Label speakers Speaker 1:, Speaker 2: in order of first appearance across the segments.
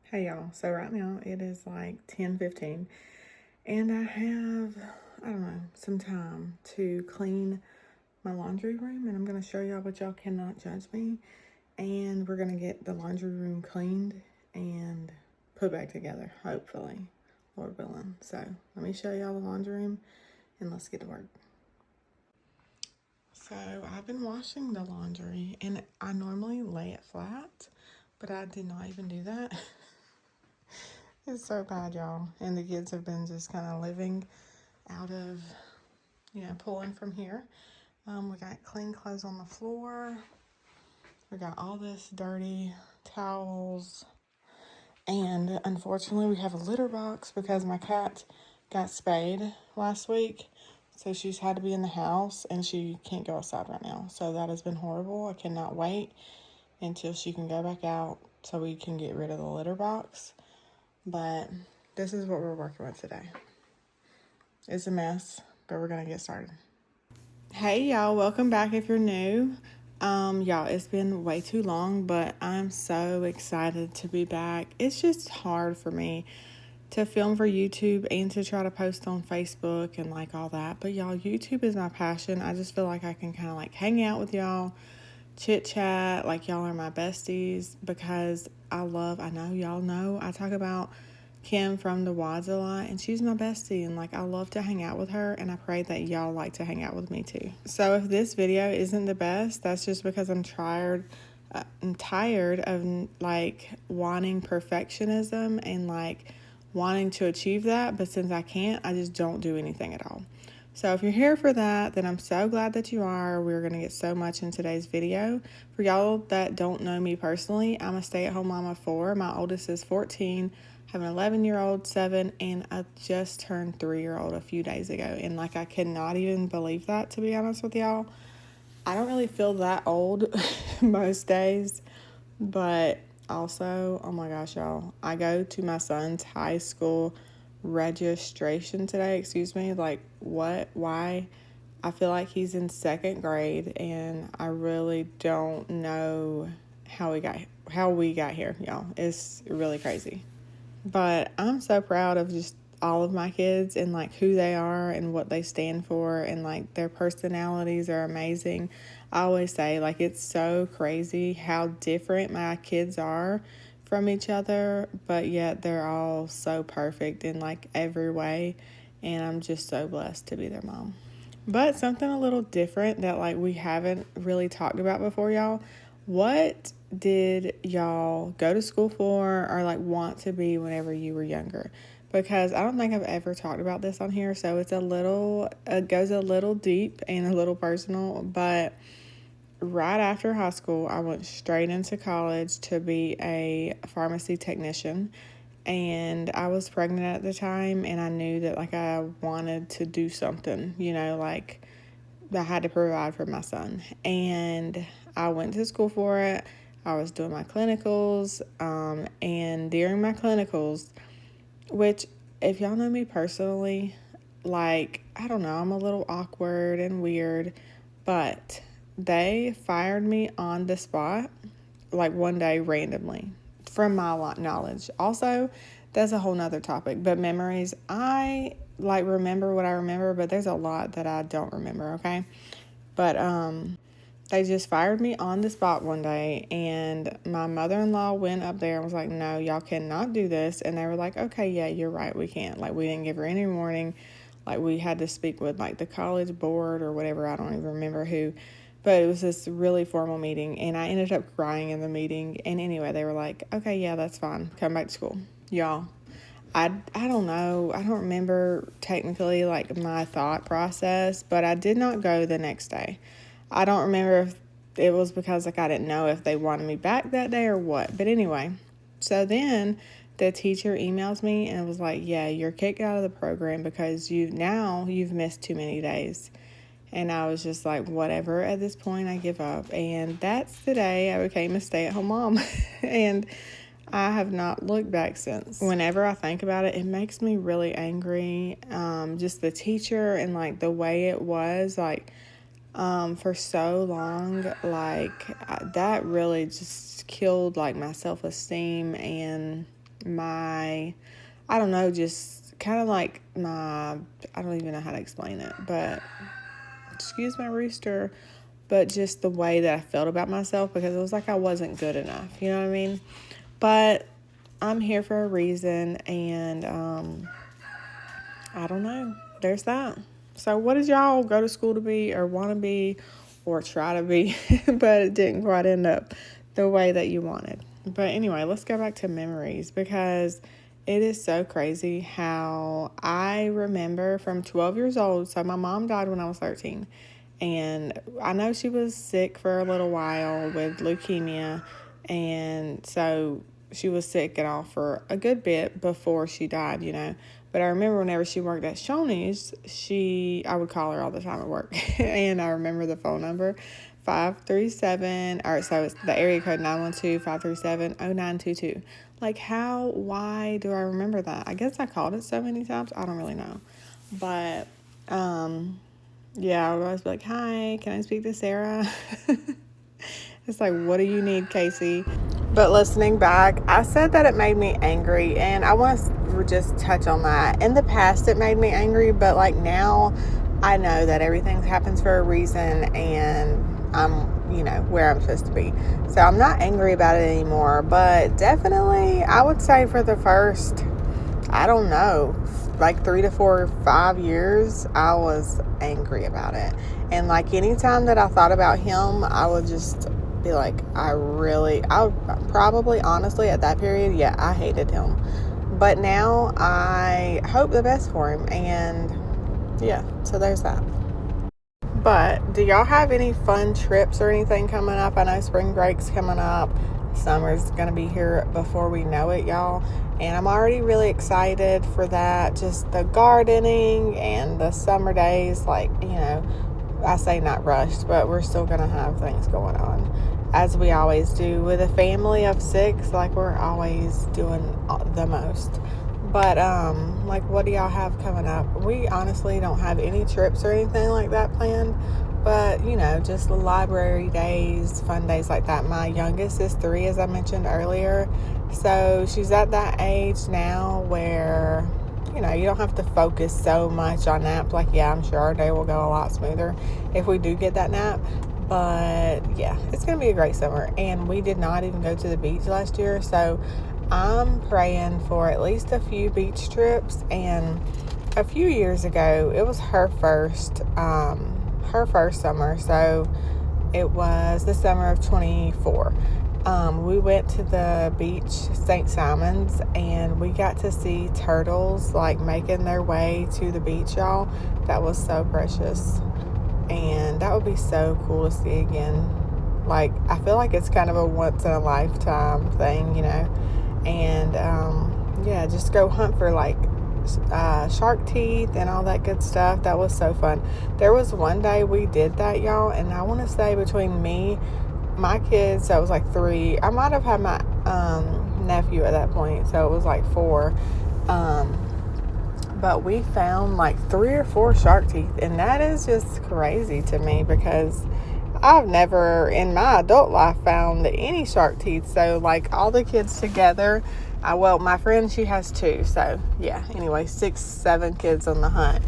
Speaker 1: Hey y'all, so right now it is like 10:15 and I have, I don't know, some time to clean my laundry room, and I'm going to show y'all, but y'all cannot judge me, and we're going to get the laundry room cleaned and put back together, hopefully, Lord willing. So let me show y'all the laundry room and let's get to work. So I've been washing the laundry and I normally lay it flat, but I did not even do that. It's so bad, y'all. And the kids have been just kind of living out of, pulling from here. We got clean clothes on the floor. We got all this dirty towels. And unfortunately, we have a litter box because my cat got spayed last week. So she's had to be in the house and she can't go outside right now. So that has been horrible. I cannot wait until she can go back out so we can get rid of the litter box. But this is what we're working with today. It's a mess, but we're going to get started. Hey, y'all. Welcome back if you're new. Y'all, it's been way too long, but I'm so excited to be back. It's just hard for me to film for YouTube and to try to post on Facebook and like all that. But y'all, YouTube is my passion. I just feel like I can kind of like hang out with y'all, chit chat, like y'all are my besties, because I know y'all know I talk about Kim from the Wads a lot, and she's my bestie, and like I love to hang out with her, and I pray that y'all like to hang out with me too. So if this video isn't the best, that's just because I'm tired of like wanting perfectionism and like wanting to achieve that, but since I can't, I just don't do anything at all. So if you're here for that, then I'm so glad that you are. We're going to get so much in today's video. For y'all that don't know me personally, I'm a stay-at-home mom of 4. My oldest is 14, I have an 11-year-old, 7, and I just turned 3-year-old a few days ago. And like I cannot even believe that, to be honest with y'all. I don't really feel that old most days, but also, oh my gosh, y'all, I go to my son's high school registration today. Excuse me, like what? Why? I feel like he's in 2nd grade, and I really don't know how we got here, y'all. It's really crazy. But I'm so proud of just all of my kids and like who they are and what they stand for, and like their personalities are amazing. I always say like it's so crazy how different my kids are from each other, but yet they're all so perfect in like every way, and I'm just so blessed to be their mom. But something a little different that like we haven't really talked about before, y'all. What did y'all go to school for or like want to be whenever you were younger? Because I don't think I've ever talked about this on here, so it goes a little deep and a little personal. But right after high school, I went straight into college to be a pharmacy technician. And I was pregnant at the time, and I knew that like I wanted to do something, like I had to provide for my son. And I went to school for it. I was doing my clinicals, and during my clinicals, which if y'all know me personally, like, I don't know, I'm a little awkward and weird, but they fired me on the spot, like one day randomly, from my knowledge. Also, that's a whole nother topic, but memories, I like remember what I remember, but there's a lot that I don't remember, okay? But they just fired me on the spot one day, and my mother-in-law went up there and was like, no, y'all cannot do this. And they were like, okay, yeah, you're right, we can't. Like, we didn't give her any warning. Like, we had to speak with like the college board or whatever, I don't even remember who, but it was this really formal meeting, and I ended up crying in the meeting. And anyway, they were like, okay, yeah, that's fine, come back to school. Y'all, I don't know, I don't remember technically like my thought process, but I did not go the next day. I don't remember if it was because like I didn't know if they wanted me back that day or what. But anyway, so then the teacher emails me and was like, yeah, you're kicked out of the program because you've missed too many days. And I was just like, whatever, at this point I give up. And that's the day I became a stay-at-home mom. And I have not looked back since. Whenever I think about it, it makes me really angry. Just the teacher and like the way it was, like, for so long, like that really just killed like my self-esteem and my, I don't know, just kind of like my, I don't even know how to explain it, but excuse my rooster, but just the way that I felt about myself, because it was like I wasn't good enough, you know what I mean? But I'm here for a reason, and I don't know. There's that. So, what did y'all go to school to be, or want to be, or try to be, but it didn't quite end up the way that you wanted? But anyway, let's go back to memories, because it is so crazy how I remember from 12 years old. So, my mom died when I was 13. And I know she was sick for a little while with leukemia. And so she was sick and all for a good bit before she died, you know. But I remember whenever she worked at Shoney's, I would call her all the time at work. And I remember the phone number, 537, all right, so it's the area code 912-537-0922. Like, why do I remember that? I guess I called it so many times. I don't really know. But, yeah, I would always be like, hi, can I speak to Sarah? It's like, what do you need, Casey? But listening back, I said that it made me angry, and I want to just touch on that. In the past, it made me angry, but like now, I know that everything happens for a reason, and I'm, where I'm supposed to be. So I'm not angry about it anymore, but definitely, I would say for the first, I don't know, like 3 to 4 or 5 years, I was angry about it. And like anytime that I thought about him, I would just be like, I probably, honestly, at that period, yeah, I hated him. But now I hope the best for him. And yeah, so there's that. But do y'all have any fun trips or anything coming up? I know spring break's coming up. Summer's going to be here before we know it, y'all. And I'm already really excited for that. Just the gardening and the summer days, like, I say not rushed, but we're still going to have things going on, as we always do. With a family of 6, like, we're always doing the most. But, like, what do y'all have coming up? We honestly don't have any trips or anything like that planned. But, just the library days, fun days like that. My youngest is 3, as I mentioned earlier. So she's at that age now where, you don't have to focus so much on naps. Like, yeah, I'm sure our day will go a lot smoother if we do get that nap. But, yeah, it's going to be a great summer. And we did not even go to the beach last year. So I'm praying for at least a few beach trips. And a few years ago, it was her first summer. So it was the summer of 24. We went to the beach, St. Simon's, and we got to see turtles like making their way to the beach, y'all. That was so precious. And that would be so cool to see again. Like, I feel like it's kind of a once in a lifetime thing, And yeah, just go hunt for like shark teeth and all that good stuff. That was so fun. There was one day we did that, y'all, and I want to say between me, my kids, so it was like 3. I might have had my nephew at that point, so it was like 4. But we found like 3 or 4 shark teeth, and that is just crazy to me, because I've never in my adult life found any shark teeth. So like all the kids together, my friend, she has 2, so yeah, anyway, 6, 7 kids on the hunt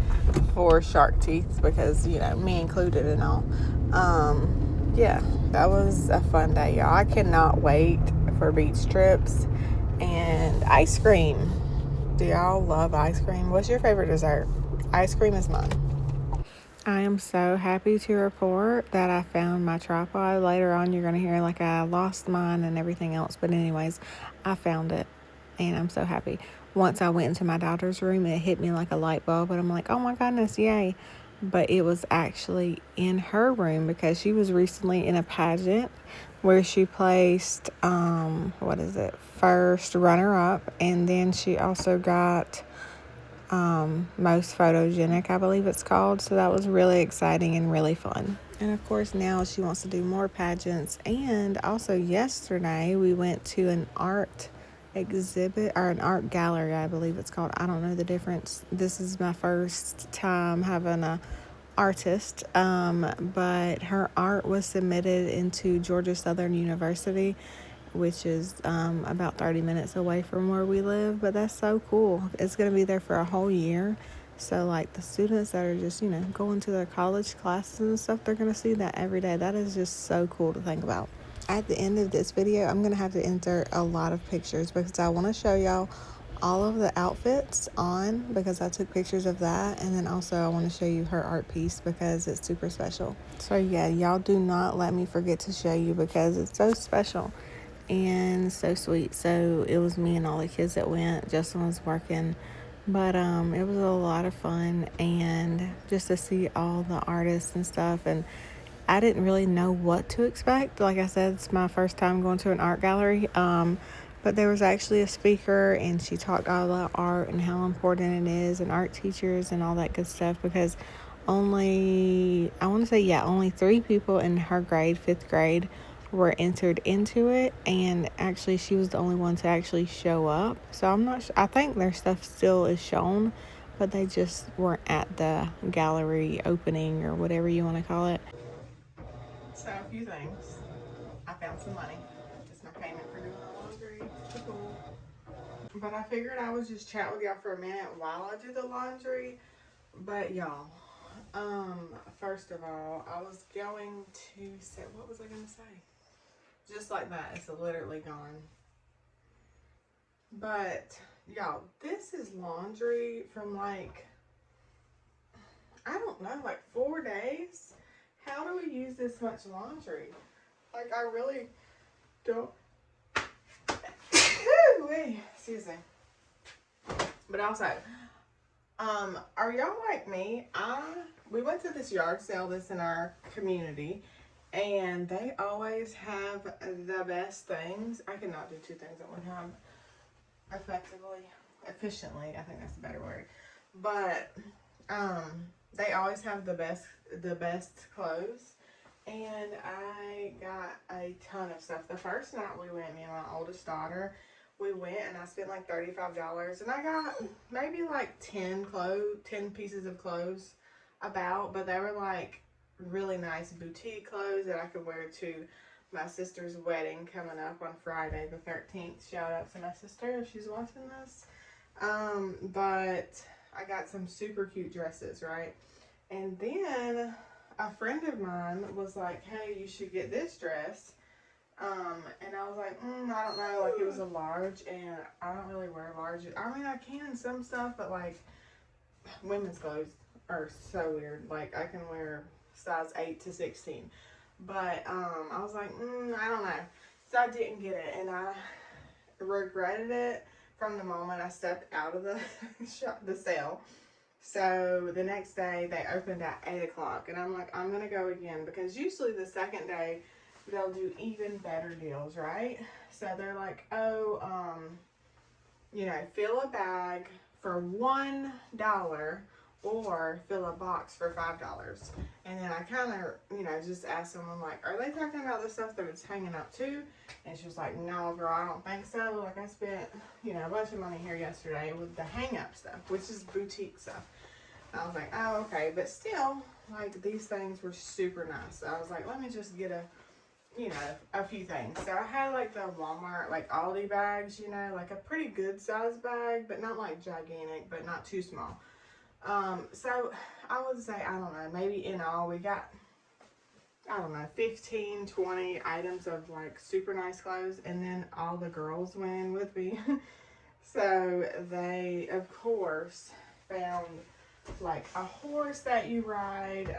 Speaker 1: for shark teeth, because me included and all. Yeah, that was a fun day, y'all. I cannot wait for beach trips and ice cream. Do y'all love ice cream? What's your favorite dessert? Ice cream is mine. I am so happy to report that I found my tripod. Later on, you're going to hear like I lost mine and everything else. But anyways, I found it, and I'm so happy. Once I went into my daughter's room, it hit me like a light bulb, and I'm like, oh my goodness, yay. But it was actually in her room, because she was recently in a pageant where she placed, first runner-up, and then she also got most photogenic, I believe it's called. So that was really exciting and really fun. And of course, now she wants to do more pageants. And also yesterday we went to an art exhibit, or an art gallery, I believe it's called. I don't know the difference. This is my first time having a artist, but her art was submitted into Georgia Southern University, which is about 30 minutes away from where we live. But that's so cool. It's going to be there for a whole year. So, like, the students that are just, going to their college classes and stuff, they're going to see that every day. That is just so cool to think about. At the end of this video, I'm going to have to insert a lot of pictures because I want to show y'all all of the outfits on, because I took pictures of that. And then also I want to show you her art piece because it's super special. So yeah, y'all do not let me forget to show you because it's so special and so sweet. So it was me and all the kids that went. Justin was working, but it was a lot of fun, and just to see all the artists and stuff. And I didn't really know what to expect. Like I said, it's my first time going to an art gallery. But there was actually a speaker, and she talked all about art and how important it is, and art teachers and all that good stuff, because only 3 people in her grade, 5th grade, were entered into it, and actually she was the only one to actually show up. So I'm not sure. I think their stuff still is shown, but they just weren't at the gallery opening or whatever you want to call it. So a few things. I found some money. It's my payment for doing the laundry. Cool. But I figured I would just chat with y'all for a minute while I do the laundry. But y'all, first of all, I was going to say, what was I going to say? Just like that, it's literally gone. But y'all, this is laundry from like, I don't know, like 4 days. How do we use this much laundry? Like, I really don't. Excuse me. But also, are y'all like me? We went to this yard sale that's in our community, and they always have the best things. I cannot do 2 things at one time efficiently. I think that's a better word. But they always have the best clothes. And I got a ton of stuff. The first night we went, me and my oldest daughter, we went and I spent like $35, and I got maybe like 10 pieces of clothes but they were like really nice boutique clothes that I could wear to my sister's wedding coming up on Friday the 13th. Shout out to my sister if she's watching this. But I got some super cute dresses, right? And then a friend of mine was like, hey, you should get this dress. And I was like, I don't know, like it was a large, and I don't really wear large. I mean, I can some stuff, but like women's clothes are so weird. Like I can wear size 8 to 16, but I was like, I don't know. So I didn't get it, and I regretted it from the moment I stepped out of the sale. So the next day they opened at 8 o'clock, and I'm like, I'm gonna go again, because usually the second day they'll do even better deals, right? So they're like, fill a bag for $1 or fill a box for $5. And then I kind of, just asked someone, like, are they talking about the stuff that it's hanging up too? And she was like, no, girl, I don't think so. Like, I spent, a bunch of money here yesterday with the hang up stuff, which is boutique stuff. I was like, oh, okay. But still, like, these things were super nice. So I was like, let me just get a few things. So I had like the Walmart, like Aldi bags, like a pretty good size bag, but not like gigantic, but not too small. So I would say, I don't know, maybe in all we got, 15, 20 items of like super nice clothes. And then all the girls went in with me. So they, of course, found like a horse that you ride,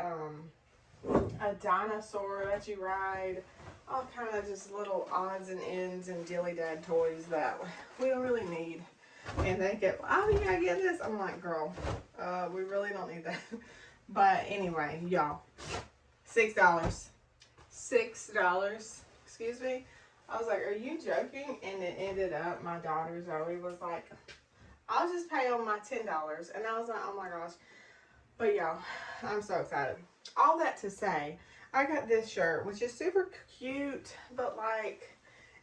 Speaker 1: a dinosaur that you ride, all kind of just little odds and ends and dilly-dad toys that we don't really need. And they get, oh, you gotta get this. I'm like, girl, we really don't need that. But anyway, y'all, $6. Excuse me. I was like, are you joking? And it ended up, my daughter Zoe was like, I'll just pay on my $10. And I was like, oh my gosh. But y'all, I'm so excited. All that to say, I got this shirt, which is super cute, but like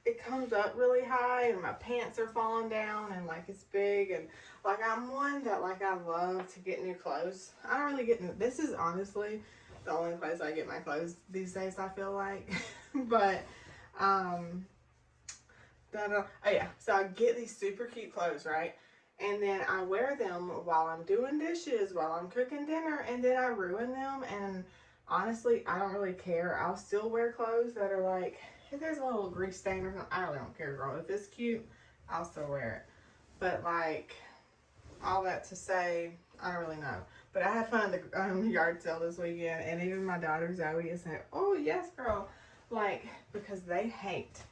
Speaker 1: it comes up really high and my pants are falling down and like it's big, and like I'm one that like I love to get new clothes. I don't really get new. This is honestly the only place I get my clothes these days, I feel like. But Oh yeah, so I get these super cute clothes, right? And then I wear them while I'm doing dishes, while I'm cooking dinner, and then I ruin them. And honestly, I don't really care. I'll still wear clothes that are like, if there's a little grease stain or something, I really don't care, girl. If it's cute, I'll still wear it. But like, all that to say, I don't really know. But I had fun at the yard sale this weekend, and even my daughter Zoe is like, "Oh yes, girl," like because they hate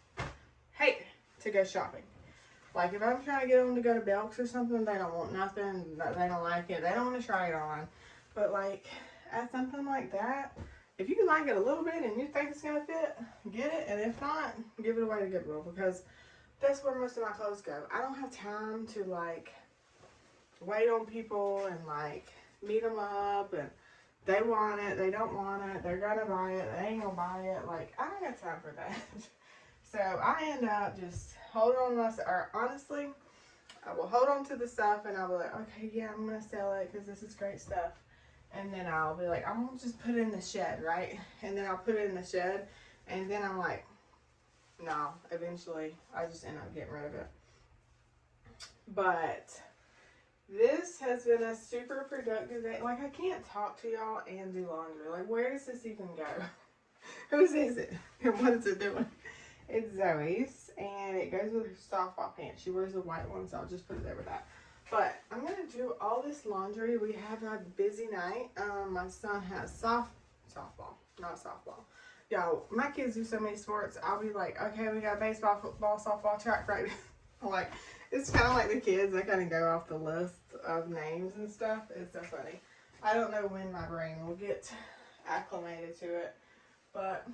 Speaker 1: to go shopping. Like if I'm trying to get them to go to Belk's or something, they don't want nothing. They don't like it. They don't want to try it on. But like at something like that, if you like it a little bit and you think it's gonna fit, get it. And if not, give it away to Goodwill because that's where most of my clothes go. I don't have time to like wait on people and like meet them up and they want it, they don't want it, they're gonna buy it, they ain't gonna buy it. Like I don't got time for that. So I end up just holding on to my, or honestly, I will hold on to the stuff and I'll be like, okay, yeah, I'm gonna sell it because this is great stuff. And then I'll be like, I'm gonna just put it in the shed, right? And then I'll put it in the shed, and then I'm like, no. Eventually, I just end up getting rid of it. But this has been a super productive day. Like I can't talk to y'all and do laundry. Like where does this even go? Whose is it? And what is it doing? It's Zoe's, and it goes with her softball pants. She wears the white one, so I'll just put it there with that. But I'm going to do all this laundry. We have a busy night. My son has softball, not softball. Y'all, my kids do so many sports. I'll be like, okay, we got baseball, football, softball, track, right? Like, it's kind of like the kids. I kind of go off the list of names and stuff. It's so funny. I don't know when my brain will get acclimated to it, but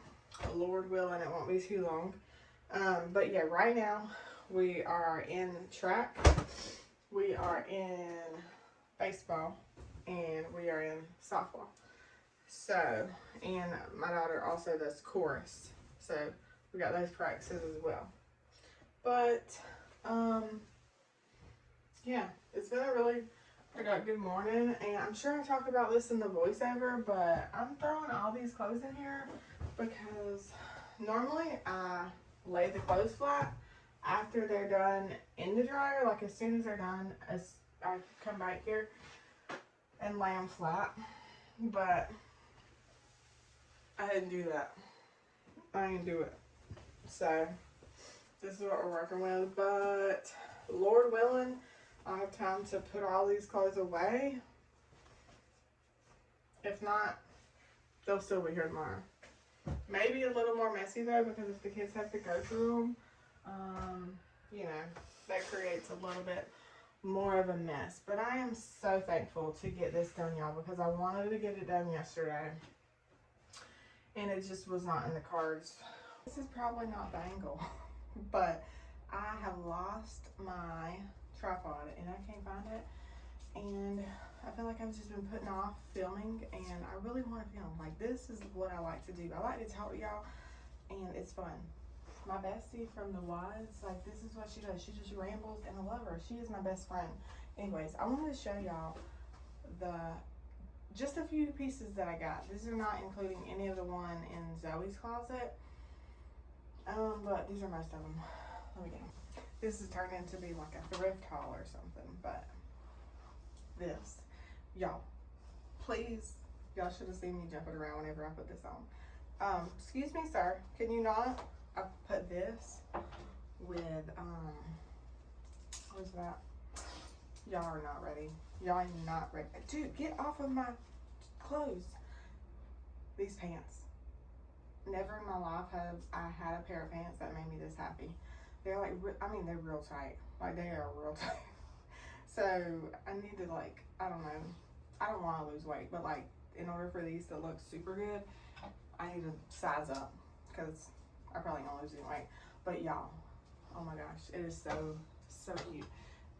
Speaker 1: Lord willing, it won't be too long. But yeah, right now we are in track, we are in baseball, and we are in softball. So, and my daughter also does chorus. So we got those practices as well. But, yeah, it's been a really productive morning. And I'm sure I talked about this in the voiceover, but I'm throwing all these clothes in here because normally I lay the clothes flat after they're done in the dryer. Like as soon as they're done, as I come back here and lay them flat. But I didn't do that. I didn't do it. So this is what we're working with. But Lord willing, I'll have time to put all these clothes away. If not, they'll still be here tomorrow. Maybe a little more messy though, because if the kids have to go through them, you know, that creates a little bit more of a mess. But I am so thankful to get this done, y'all, because I wanted to get it done yesterday and it just was not in the cards. This is probably not the angle, but I have lost my tripod and I can't find it. And I feel like I've just been putting off filming, and I really want to film. Like, this is what I like to do. I like to talk to y'all, and it's fun. My bestie from the Wads, like, this is what she does. She just rambles, and I love her. She is my best friend. Anyways, I wanted to show y'all just a few pieces that I got. These are not including any of the one in Zoe's closet, but these are most of them. Let me get them. This is turned into be like a thrift haul or something, but this, y'all, please, y'all should have seen me jumping around whenever I put this on. Excuse me, sir, can you not? I put this with what is that? Y'all are not ready. Y'all are not ready. Dude, get off of my clothes. These pants. Never in my life have I had a pair of pants that made me this happy. They're like, I mean, they're real tight. Like, they are real tight. So I need to, like, I don't know. I don't want to lose weight, but like in order for these to look super good, I need to size up because I probably ain't losing weight. But y'all, oh my gosh, it is so cute.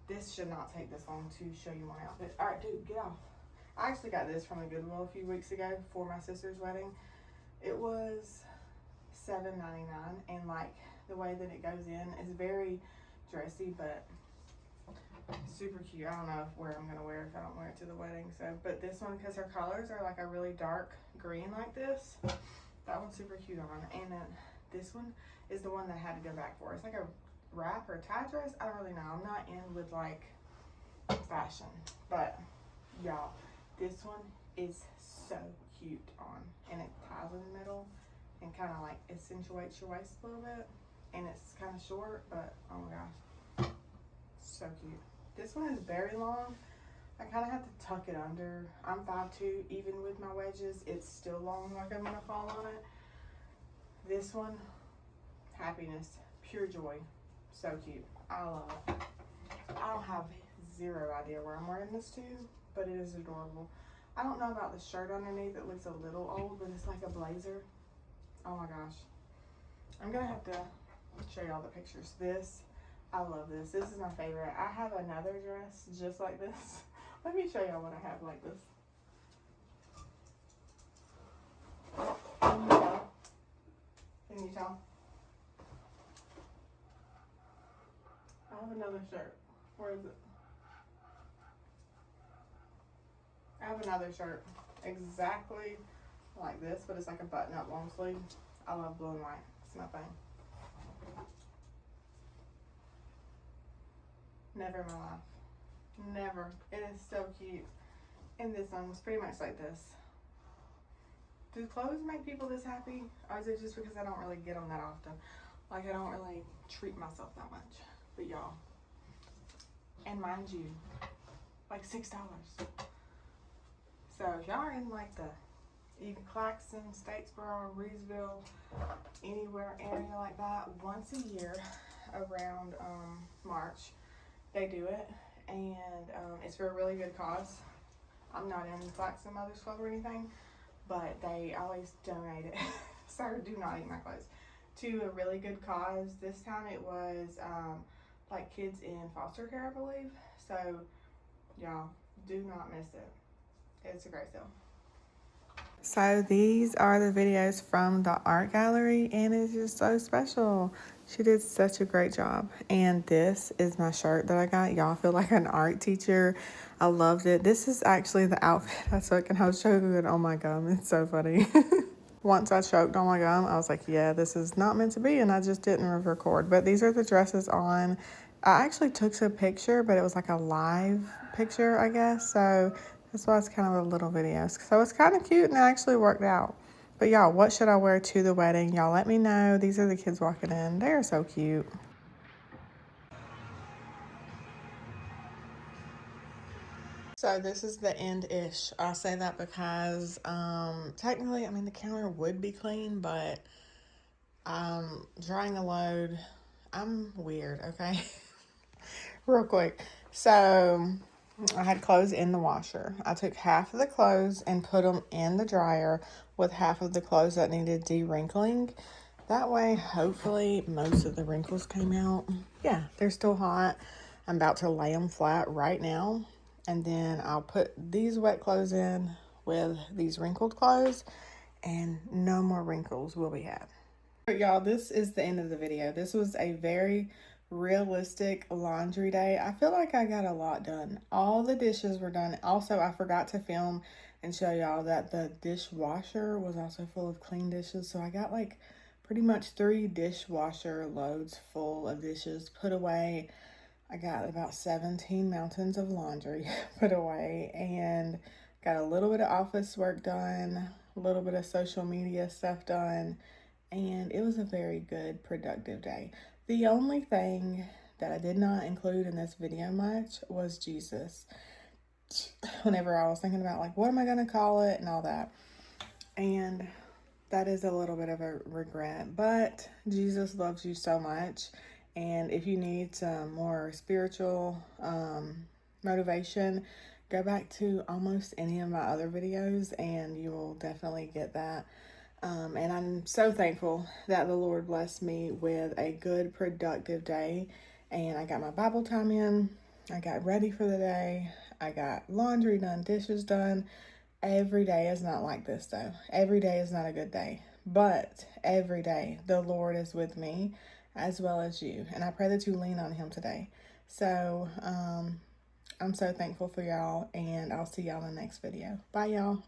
Speaker 1: This should not take this long to show you my outfit. All right, dude, get off. I actually got this from the Goodwill a few weeks ago for my sister's wedding. It was $7.99, and like the way that it goes in is very dressy, but super cute. I don't know where I'm gonna wear if I don't wear it to the wedding. So, but this one, because her colors are like a really dark green like this, that one's super cute on. And then this one is the one that I had to go back for. It's like a wrap or tie dress. I don't really know. I'm not in with like fashion, but y'all, this one is so cute on, and it ties in the middle and kind of like accentuates your waist a little bit, and it's kind of short, but oh my gosh, so cute. This one is very long. I kind of have to tuck it under. I'm 5'2", even with my wedges, it's still long, like I'm gonna fall on it. This one, happiness, pure joy, so cute. I love it. I don't have zero idea where I'm wearing this to, but it is adorable. I don't know about the shirt underneath. It looks a little old, but it's like a blazer. Oh my gosh. I'm gonna have to show y'all the pictures. This, I love this. This is my favorite. I have another dress just like this. Let me show y'all what I have like this. Can you tell? Can you tell? I have another shirt. Where is it? I have another shirt exactly like this, but it's like a button-up long sleeve. I love blue and white. It's my thing. Never in my life. Never. It is so cute. And this one's pretty much like this. Do clothes make people this happy? Or is it just because I don't really get them that often? Like, I don't really treat myself that much. But y'all. And mind you, like $6. So if y'all are in like the even Claxton, Statesboro, Reedsville, anywhere area like that, once a year around March, they do it. And it's for a really good cause. I'm not in Claxton Mothers Club or anything, but they always donate it. So do not eat my clothes. To a really good cause. This time it was like kids in foster care, I believe. So y'all, do not miss it. It's a great sale. So these are the videos from the art gallery, and it's just so special. She did such a great job. And this is my shirt that I got. Y'all, feel like an art teacher. I loved it. This is actually the outfit I took, and I was choking it on my gum. It's so funny. Once I choked on my gum, I was like, yeah, this is not meant to be, and I just didn't record. But these are the dresses on. I actually took a picture, but it was like a live picture, I guess. So that's why it's kind of a little video. So it's kind of cute, and it actually worked out. But y'all, what should I wear to the wedding? Y'all let me know. These are the kids walking in. They are so cute. So this is the end-ish. I say that because technically, I mean, the counter would be clean, but drying a load, I'm weird, okay? Real quick. So I had clothes in the washer. I took half of the clothes and put them in the dryer with half of the clothes that needed de-wrinkling. That way, hopefully, most of the wrinkles came out. Yeah, they're still hot. I'm about to lay them flat right now. And then I'll put these wet clothes in with these wrinkled clothes, and no more wrinkles will be had. But y'all, this is the end of the video. This was a very realistic laundry day. I feel like I got a lot done. All the dishes were done. Also, I forgot to film and show y'all that the dishwasher was also full of clean dishes. So I got like pretty much 3 dishwasher loads full of dishes put away. I got about 17 mountains of laundry put away, and got a little bit of office work done, a little bit of social media stuff done, and it was a very good, productive day. The only thing that I did not include in this video much was Jesus. Whenever I was thinking about like, what am I going to call it and all that. And that is a little bit of a regret, but Jesus loves you so much. And if you need some more spiritual motivation, go back to almost any of my other videos and you will definitely get that. And I'm so thankful that the Lord blessed me with a good, productive day. And I got my Bible time in. I got ready for the day. I got laundry done, dishes done. Every day is not like this, though. Every day is not a good day. But every day, the Lord is with me as well as you. And I pray that you lean on Him today. So, I'm so thankful for y'all. And I'll see y'all in the next video. Bye, y'all.